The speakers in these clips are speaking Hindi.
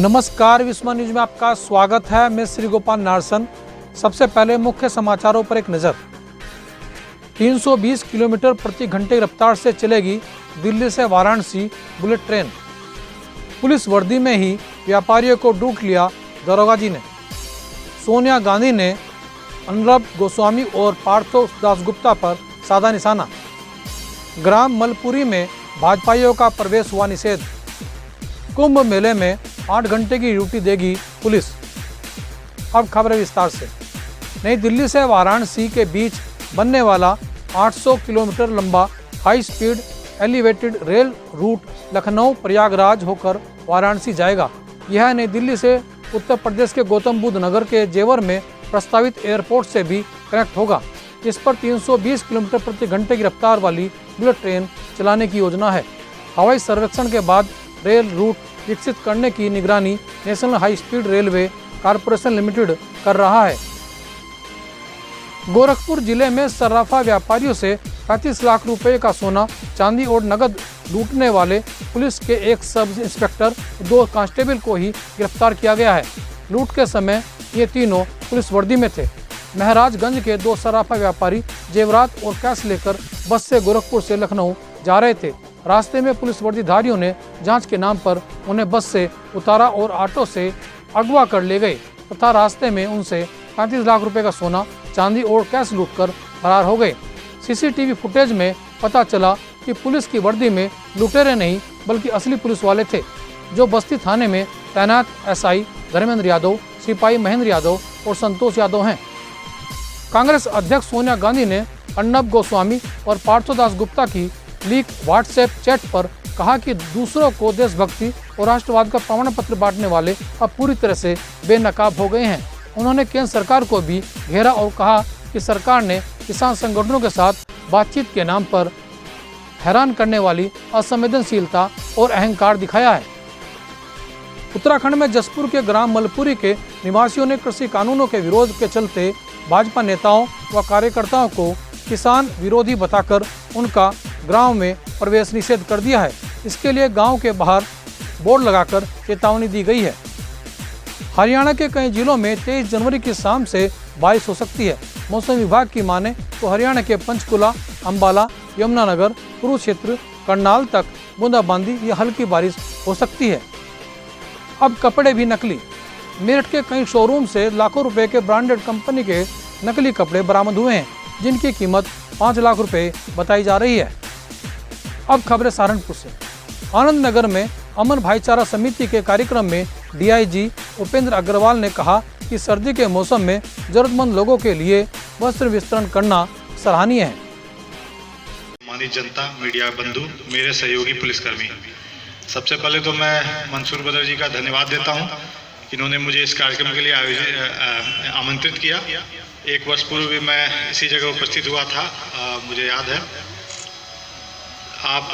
नमस्कार, विस्मा न्यूज में आपका स्वागत है। मैं श्री गोपाल नारसन। सबसे पहले मुख्य समाचारों पर एक नज़र। 320 किलोमीटर प्रति घंटे की रफ्तार से चलेगी दिल्ली से वाराणसी बुलेट ट्रेन। पुलिस वर्दी में ही व्यापारियों को लूट लिया दरोगा जी ने। सोनिया गांधी ने अर्नब गोस्वामी और पार्थो दासगुप्ता पर साधा निशाना। ग्राम मलपुरी में भाजपाइयों का प्रवेश हुआ निषेध। कुंभ मेले में 8 घंटे की ड्यूटी देगी पुलिस। अब खबर विस्तार से। नई दिल्ली से वाराणसी के बीच बनने वाला 800 किलोमीटर लंबा high speed elevated rail route Lucknow Prayagraj होकर वाराणसी जाएगा। यह नई दिल्ली से उत्तर प्रदेश के गौतम बुद्ध नगर के जेवर में प्रस्तावित एयरपोर्ट से भी कनेक्ट होगा। इस पर 320 किलोमीटर प्रति घंटे की रफ्तार वाली बुलेट ट्रेन चलाने की योजना है। हवाई सर्वेक्षण के बाद रेल रूट विकसित करने की निगरानी national high speed railway corporation limited कर रहा है। गोरखपुर जिले में सर्राफा व्यापारियों से 35 लाख रुपए का सोना, चांदी और नकद लूटने वाले पुलिस के एक सब इंस्पेक्टर, 2 कांस्टेबल को ही गिरफ्तार किया गया है। लूट के समय ये तीनों पुलिस वर्दी में थे। महराजगंज के 2 सर्राफा व्यापारी जेवरात और कैश लेकर बस से गोरखपुर से लखनऊ जा रहे थे। रास्ते में पुलिस वर्दीधारियों ने जांच के नाम पर उन्हें बस से उतारा और ऑटो से अगवा कर ले गए तथा रास्ते में उनसे 35 लाख रुपए का सोना, चांदी और कैश लूटकर फरार हो गए। सीसीटीवी फुटेज में पता चला कि पुलिस की वर्दी में लुटेरे नहीं बल्कि असली पुलिस वाले थे, जो बस्ती थाने में तैनात एसआई धर्मेंद्र यादव, सिपाही महेंद्र यादव और संतोष यादव हैं। कांग्रेस अध्यक्ष सोनिया गांधी ने अर्नब गोस्वामी और पार्थो दासगुप्ता की लीक व्हाट्सएप चैट पर कहा कि दूसरों को देशभक्ति और राष्ट्रवाद का प्रमाण पत्र बांटने वाले अब पूरी तरह से बेनकाब हो गए हैं। उन्होंने केंद्र सरकार को भी घेरा और कहा कि सरकार ने किसान संगठनों के साथ बातचीत के नाम पर हैरान करने वाली असंवेदनशीलता और अहंकार दिखाया है। उत्तराखंड में जसपुर के ग्राम मलपुरी के निवासियों ने कृषि कानूनों के विरोध के चलते भाजपा नेताओं व कार्यकर्ताओं को किसान विरोधी बताकर उनका गांव में प्रवेश निषेध कर दिया है। इसके लिए गांव के बाहर बोर्ड लगाकर चेतावनी दी गई है। हरियाणा के कई जिलों में 23 जनवरी की शाम से बारिश हो सकती है। मौसम विभाग की माने तो हरियाणा के पंचकुला, अंबाला, यमुनानगर, कुरुक्षेत्र, करनाल तक बूंदाबांदी या हल्की बारिश हो सकती है। अब कपड़े भी नकली। मेरठ के कई शोरूम से लाखों रुपए के ब्रांडेड कंपनी के नकली कपड़े बरामद हुए हैं, जिनकी कीमत 5 लाख रुपए बताई जा रही है। अब खबरें सहारनपुर से। आनंद नगर में अमन भाईचारा समिति के कार्यक्रम में डीआईजी उपेंद्र अग्रवाल ने कहा कि सर्दी के मौसम में जरूरतमंद लोगों के लिए वस्त्र वितरण करना सराहनीय है। माननीय जनता, मीडिया बंधु, मेरे सहयोगी पुलिसकर्मी, सबसे पहले तो मैं मंसूर बदर जी का धन्यवाद देता हूं। इन्होंने मुझे इस कार्यक्रम के लिए आमंत्रित किया। 1 वर्ष पूर्व भी मैं इसी जगह उपस्थित हुआ था, मुझे याद है। आप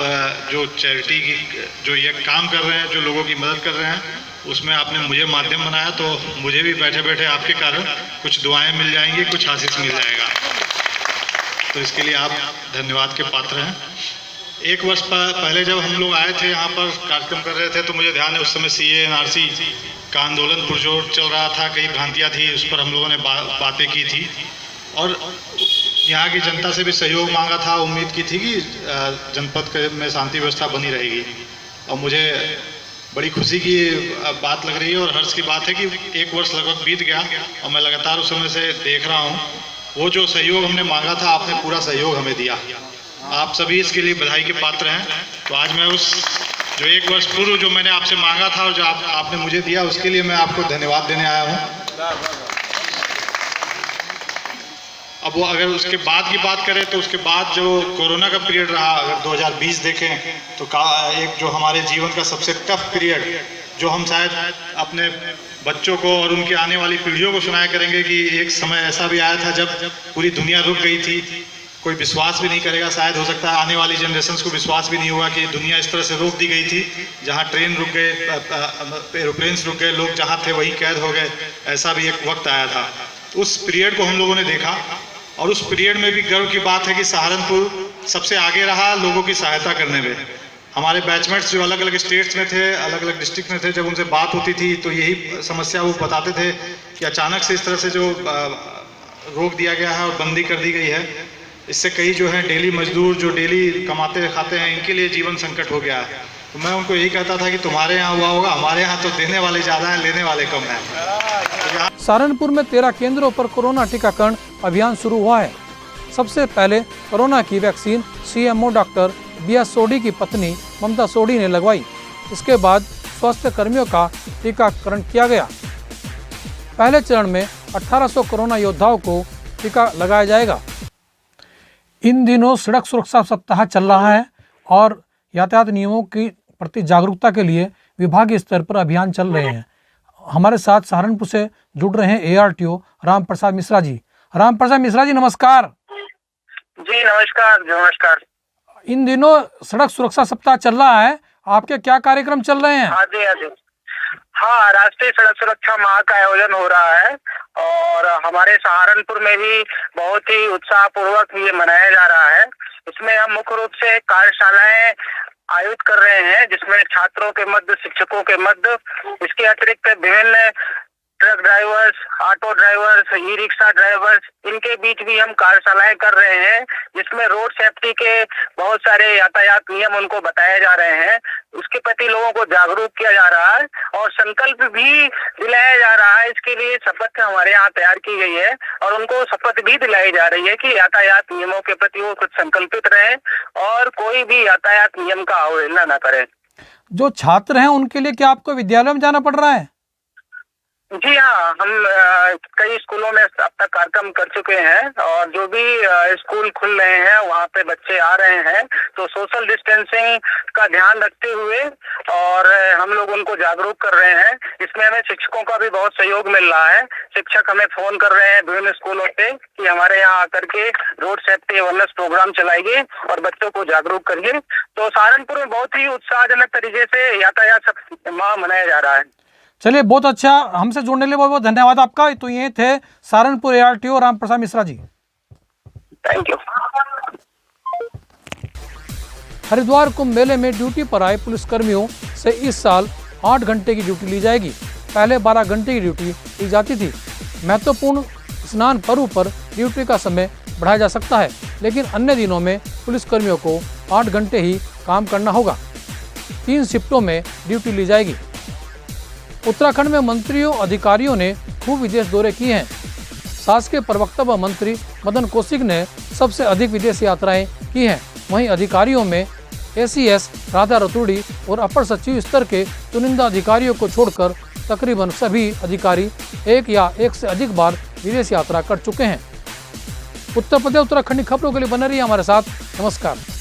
जो चैरिटी की जो ये काम कर रहे हैं, जो लोगों की मदद कर रहे हैं, उसमें आपने मुझे माध्यम बनाया, तो मुझे भी बैठे बैठे आपके कारण कुछ दुआएं मिल जाएंगी, कुछ आशीष मिल जाएगा। तो इसके लिए आप धन्यवाद के पात्र हैं। 1 वर्ष पहले जब हम लोग आए थे, यहाँ पर कार्यक्रम कर रहे थे, तो मुझे ध्यान है उस समय CAA NRC का आंदोलन पुरजोर चल रहा था। कई भ्रांतियाँ थी, उस पर हम लोगों ने बातें की थी और यहाँ की जनता से भी सहयोग मांगा था। उम्मीद की थी कि जनपद में शांति व्यवस्था बनी रहेगी और मुझे बड़ी खुशी की बात लग रही है और हर्ष की बात है कि 1 वर्ष लगभग बीत गया और मैं लगातार उस समय से देख रहा हूँ वो जो सहयोग हमने मांगा था, आपने पूरा सहयोग हमें दिया। आप सभी इसके लिए बधाई के पात्र हैं। तो आज मैं उस जो 1 वर्ष पूर्व जो मैंने आपसे मांगा था और जो आपने मुझे दिया, उसके लिए मैं आपको धन्यवाद देने आया हूँ। अब वो अगर उसके बाद की बात करें तो उसके बाद जो कोरोना का पीरियड रहा, अगर 2020 देखें तो एक जो हमारे जीवन का सबसे टफ पीरियड, जो हम शायद अपने बच्चों को और उनकी आने वाली पीढ़ियों को सुनाया करेंगे कि एक समय ऐसा भी आया था जब पूरी दुनिया रुक गई थी। कोई विश्वास भी नहीं करेगा, शायद हो सकता है आने वाली जनरेशन को विश्वास भी नहीं होगा कि दुनिया इस तरह से रोक दी गई थी। जहाँ ट्रेन रुक गए, एरोप्लेन्स रुक गए, लोग जहाँ थे वहीं कैद हो गए, ऐसा भी एक वक्त आया था। उस पीरियड को हम लोगों ने देखा और उस पीरियड में भी गर्व की बात है कि सहारनपुर सबसे आगे रहा लोगों की सहायता करने में। हमारे बैचमेट्स जो अलग अलग स्टेट्स में थे, अलग अलग डिस्ट्रिक्ट में थे, जब उनसे बात होती थी तो यही समस्या वो बताते थे कि अचानक से इस तरह से जो रोक दिया गया है और बंदी कर दी गई है, इससे कई जो है डेली मजदूर जो डेली कमाते खाते हैं, इनके लिए जीवन संकट हो गया है। तो मैं उनको यही कहता था कि तुम्हारे यहाँ हुआ होगा, हमारे यहाँ तो देने वाले ज़्यादा हैं, लेने वाले कम हैं। सहारनपुर में 13 केंद्रों पर कोरोना टीकाकरण अभियान शुरू हुआ है। सबसे पहले कोरोना की वैक्सीन सीएमओ डॉक्टर BS सोडी की पत्नी ममता सोडी ने लगवाई। इसके बाद स्वास्थ्य कर्मियों का टीकाकरण किया गया। पहले चरण में 1800 कोरोना योद्धाओं को टीका लगाया जाएगा। इन दिनों सड़क सुरक्षा सप्ताह चल रहा है और यातायात नियमों की प्रति जागरूकता के लिए विभागीय स्तर पर अभियान चल रहे हैं। हमारे साथ सहारनपुर से जुड़ रहे हैं ARTO राम प्रसाद मिश्रा जी। राम प्रसाद मिश्रा जी, नमस्कार। जी नमस्कार। नमस्कार। इन दिनों सड़क सुरक्षा सप्ताह चल रहा है, आपके क्या कार्यक्रम चल रहे हैं? हाँ जी, हाँ जी। हाँ, राष्ट्रीय सड़क सुरक्षा माह का आयोजन हो रहा है और हमारे सहारनपुर में भी बहुत ही उत्साह पूर्वक ये मनाया जा रहा है। इसमें हम मुख्य रूप से कार्यशालाएं आयोजित कर रहे हैं, जिसमें छात्रों के मध्य, शिक्षकों के मध्य, इसके अतिरिक्त विभिन्न truck drivers, auto drivers, e rickshaw drivers, इनके बीच भी हम कार्यशालाएं कर रहे हैं, जिसमें रोड सेफ्टी के बहुत सारे यातायात नियम उनको बताए जा रहे हैं। उसके प्रति लोगों को जागरूक किया जा रहा है और संकल्प भी दिलाया जा रहा है। इसके लिए शपथ हमारे यहाँ तैयार की गई है और उनको शपथ भी दिलाई जा रही है कि यातायात नियमों के प्रति वो कुछ संकल्पित रहे और कोई भी यातायात नियम का अवहेलना न करे। जो छात्र हैं उनके लिए क्या आपको विद्यालय में जाना पड़ रहा है? जी हाँ, हम कई स्कूलों में अब तक कार्यक्रम कर चुके हैं और जो भी स्कूल खुल रहे हैं वहाँ पे बच्चे आ रहे हैं, तो सोशल डिस्टेंसिंग का ध्यान रखते हुए और हम लोग उनको जागरूक कर रहे हैं। इसमें हमें शिक्षकों का भी बहुत सहयोग मिल रहा है। शिक्षक हमें फोन कर रहे हैं विभिन्न स्कूलों से कि हमारे यहाँ आकर के रोड सेफ्टी अवेयरनेस प्रोग्राम चलाइए और बच्चों को जागरूक करिए। तो सहारनपुर में बहुत ही उत्साहजनक तरीके से यातायात माह मनाया जा रहा है। चलिए, बहुत अच्छा, हमसे जुड़ने के लिए बहुत बहुत धन्यवाद आपका। तो ये थे Saharanpur ARTO Ram Prasad Mishra ji. Thank you. Haridwar Kumbh मेले में ड्यूटी पर आए पुलिसकर्मियों से इस साल 8 घंटे की ड्यूटी ली जाएगी। पहले 12 घंटे की ड्यूटी ली जाती थी। महत्वपूर्ण स्नान पर्व पर ड्यूटी का समय बढ़ाया जा सकता है, लेकिन अन्य दिनों में पुलिसकर्मियों को 8 घंटे ही काम करना होगा। 3 शिफ्टों में ड्यूटी ली जाएगी। उत्तराखंड में मंत्रियों अधिकारियों ने खूब विदेश दौरे किए हैं। शासकीय प्रवक्ता व मंत्री मदन कौशिक ने सबसे अधिक विदेश यात्राएं की हैं। वहीं अधिकारियों में ACS राधा रतूड़ी और अपर सचिव स्तर के चुनिंदा अधिकारियों को छोड़कर तकरीबन सभी अधिकारी एक या एक से अधिक बार विदेश यात्रा कर चुके हैं। उत्तर प्रदेश उत्तराखंड की खबरों के लिए बने रहिए हमारे साथ। नमस्कार।